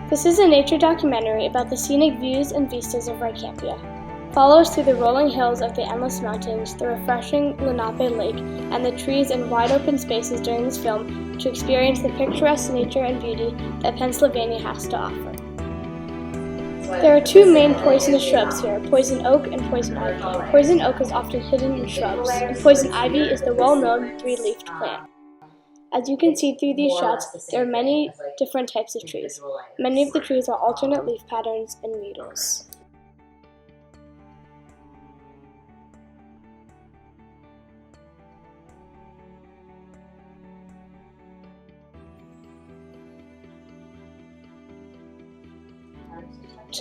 This is a nature documentary about the scenic views and vistas of Writopia. Follow us through the rolling hills of the endless mountains, the refreshing Lenape Lake, and the trees and wide open spaces during this film to experience the picturesque nature and beauty that Pennsylvania has to offer. There are two main poisonous shrubs here, poison oak and poison ivy. Poison oak is often hidden in shrubs, and poison ivy is the well-known three-leafed plant. As you can see through these shots, there are many different types of trees. Many of the trees are alternate leaf patterns and needles.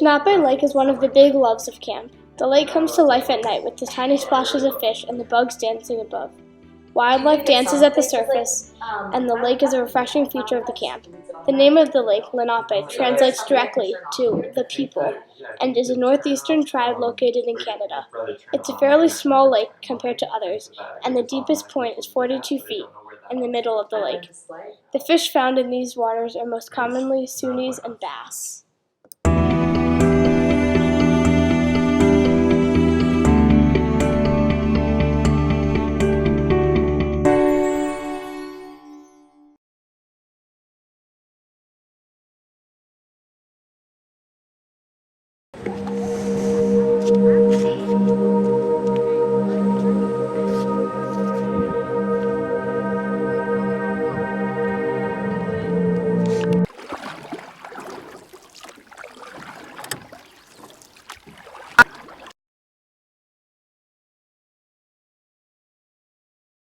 Lenape Lake is one of the big loves of camp. The lake comes to life at night with the tiny splashes of fish and the bugs dancing above. Wildlife dances at the surface, and the lake is a refreshing feature of the camp. The name of the lake, Lenape, translates directly to the people, and is a northeastern tribe located in Canada. It's a fairly small lake compared to others, and the deepest point is 42 feet in the middle of the lake. The fish found in these waters are most commonly sunnies and bass.